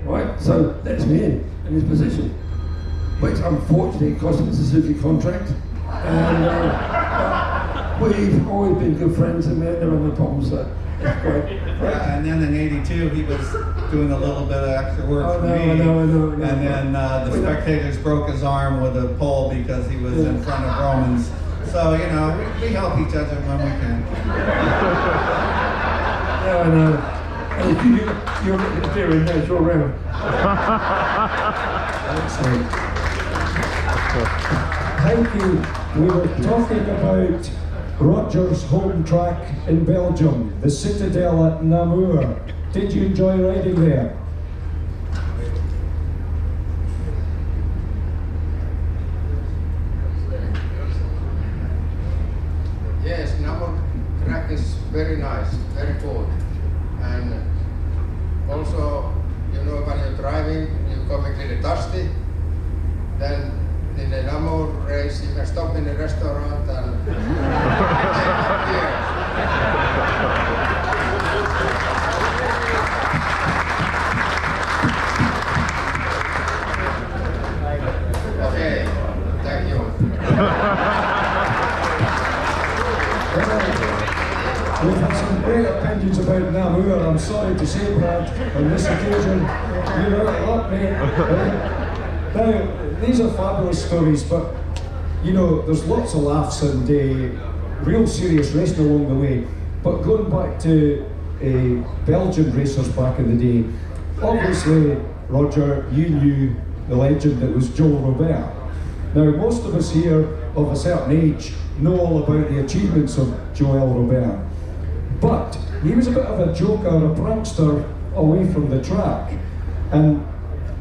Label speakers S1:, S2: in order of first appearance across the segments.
S1: right? So lets me in his position, which unfortunately cost him the Suzuki contract. And we've always been good friends, and we had never had no problems. So it's great.
S2: And then in '82, he was doing a little bit of extra work for me.
S1: I know.
S2: And then the spectators broke his arm with a pole because he was in front of Romans. So, you know, we help each other when we can.
S1: Yeah, I know. And if you're interfering, that's your round.
S3: Excellent. Heikki, we were talking about Roger's home track in Belgium, the Citadel at Namur. Did you enjoy riding there?
S4: Yes, Namur track is very nice, very good. And also, you know, when you're driving, you come a little dusty. Then in the Namur race, you can stop in a restaurant and okay, thank you.
S3: We've had some great opinions about Namur, I'm sorry to say, Brad, on this occasion. You're out of luck, mate. Now, these are fabulous stories, but, you know, there's lots of laughs and real serious racing along the way. But going back to Belgian racers back in the day, obviously, Roger, you knew the legend that was Joel Robert. Now, most of us here of a certain age know all about the achievements of Joel Robert. But he was a bit of a joker, a prankster away from the track. And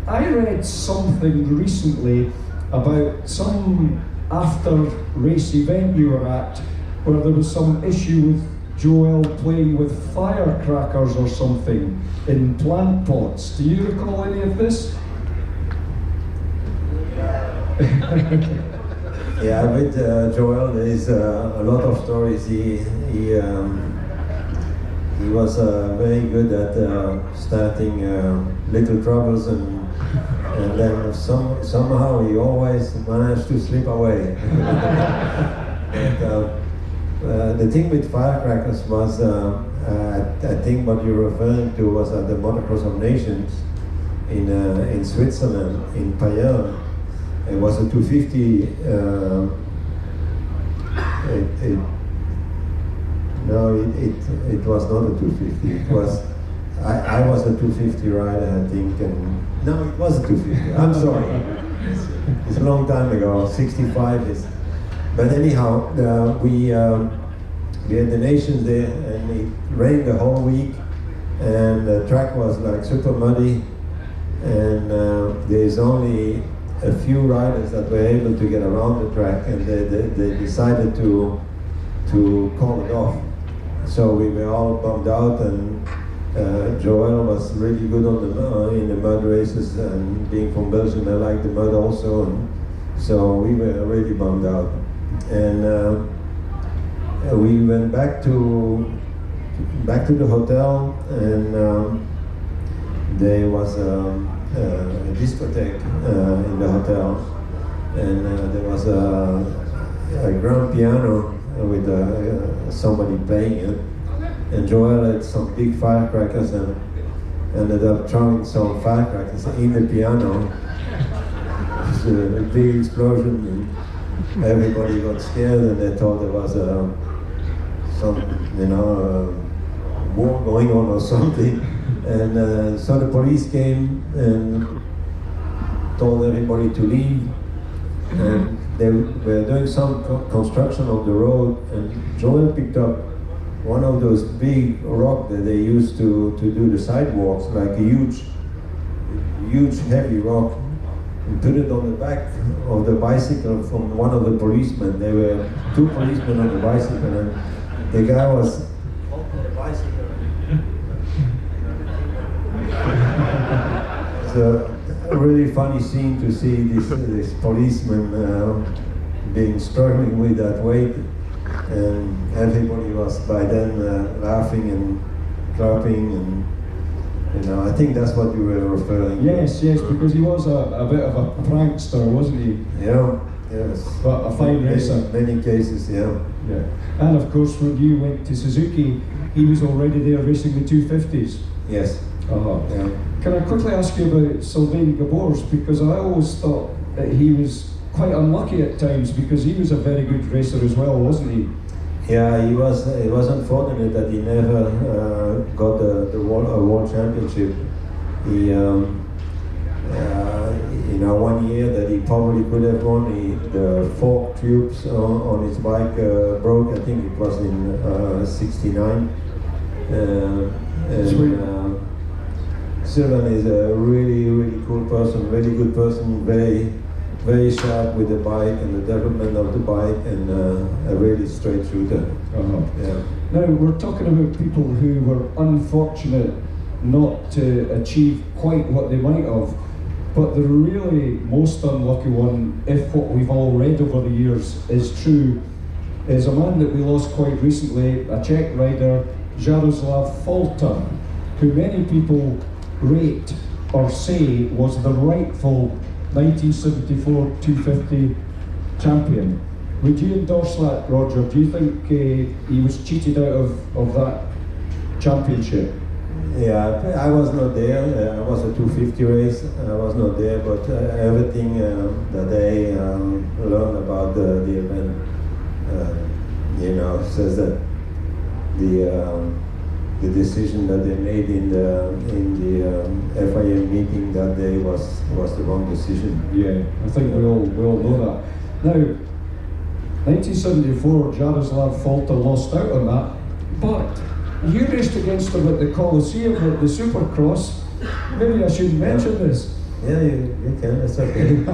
S3: I read something recently about some after-race event you were at where there was some issue with Joel playing with firecrackers or something in plant pots. Do you recall any of this?
S5: Yeah, with Joel there is a lot of stories. He was very good at starting little troubles, and then somehow he always managed to slip away. But, the thing with firecrackers was, I think what you're referring to was at the Motocross of Nations in Switzerland, in Payerne. It was a 250. It was not a 250. It was. I was a 250 rider, I think, and no, it was a 250. I'm sorry. It's a long time ago. 65 is. But anyhow, we had the nations there, and it rained the whole week, and the track was like super muddy, and there's only a few riders that were able to get around the track, and they decided to call it off. So we were all bummed out, and Joel was really good on in the mud races, and being from Belgium, I like the mud also, and so we were really bummed out. And we went back to the hotel, and there was a discotheque in the hotel, and there was a grand piano with somebody playing it, and Joel had some big firecrackers and ended up throwing some firecrackers in the piano. It was a big explosion, and everybody got scared, and they thought there was some, war going on or something. And so the police came and told everybody to leave, and they were doing some construction of the road, and Joel picked up one of those big rocks that they used to do the sidewalks, like a huge heavy rock, and put it on the back of the bicycle from one of the policemen. There were two policemen on the bicycle, and the guy was on the bicycle. It's a really funny scene to see this policeman being struggling with that weight, and everybody was by then laughing and clapping, You know, I think that's what you were referring to.
S3: Yes, because he was a bit of a prankster, wasn't he?
S5: Yeah, yes.
S3: But a fine racer.
S5: Many cases, yeah.
S3: Yeah. And of course, when you went to Suzuki, he was already there racing the 250s.
S5: Yes.
S3: Yeah. Can I quickly ask you about Sylvain Gabors, because I always thought that he was quite unlucky at times, because he was a very good racer as well, wasn't he?
S5: Yeah, he was. It was unfortunate that he never got the world championship. He, you know, one year that he probably could have won, the fork tubes on his bike broke. I think it was in '69. Sylvain is a really cool person, very good person, very sharp with the bike and the development of the bike, and a really straight shooter. Yeah.
S3: Now, we're talking about people who were unfortunate not to achieve quite what they might have, but the really most unlucky one, if what we've all read over the years is true, is a man that we lost quite recently, a Czech rider, Jaroslav Folta, who many people rate or say was the rightful 1974 250 champion. Would you endorse that, Roger? Do you think he was cheated out of that championship?
S5: Yeah, I was not there. I was a 250 race. I was not there, but everything that I learned about the event, you know, says that the decision that they made in the FIA meeting that day was the wrong decision.
S3: Yeah, I think we all know that. Now, 1974, Jaroslav Folta lost out on that, but you raced against him at the Colosseum at the Supercross. Maybe I shouldn't mention this.
S5: Yeah, you can. It's okay.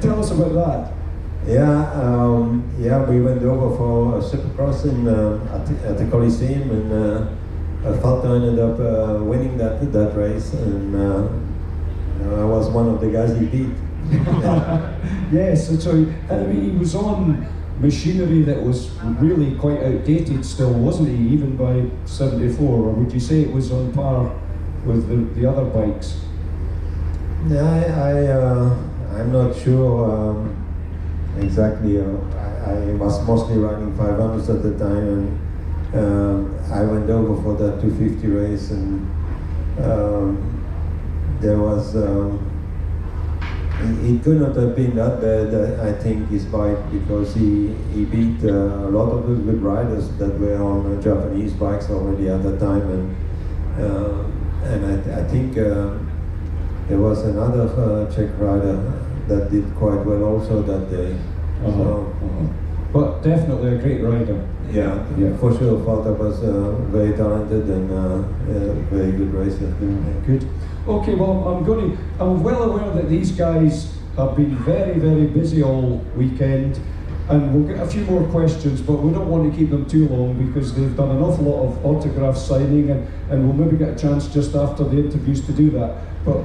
S3: Tell us about that.
S5: Yeah, we went over for a Supercross at the Coliseum, and Folta ended up winning that race, and I was one of the guys he beat.
S3: Yes, and I mean, he was on machinery that was really quite outdated still, wasn't he, even by 74, or would you say it was on par with the other bikes?
S5: Yeah, I'm not sure exactly. I was mostly riding 500s at the time, and I went over for that 250 race, and there was it could not have been that bad, I think, his bike, because he beat a lot of the good riders that were on Japanese bikes already at that time, and I think there was another Czech rider that did quite well also that day.
S3: But definitely a great rider.
S5: Yeah, for sure. Folta was very talented and very good racer.
S3: Good. Okay, well, I'm well aware that these guys have been very busy all weekend, and we'll get a few more questions, but we don't want to keep them too long because they've done an awful lot of autograph signing, and we'll maybe get a chance just after the interviews to do that. But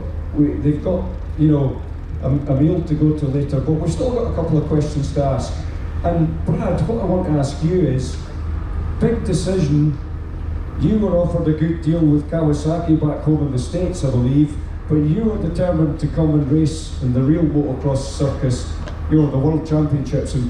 S3: they've got, you know, a meal to go to later, but we've still got a couple of questions to ask. And Brad, what I want to ask you is, big decision. You were offered a good deal with Kawasaki back home in the States, I believe, but you were determined to come and race in the real motocross circus, you know, the World Championships in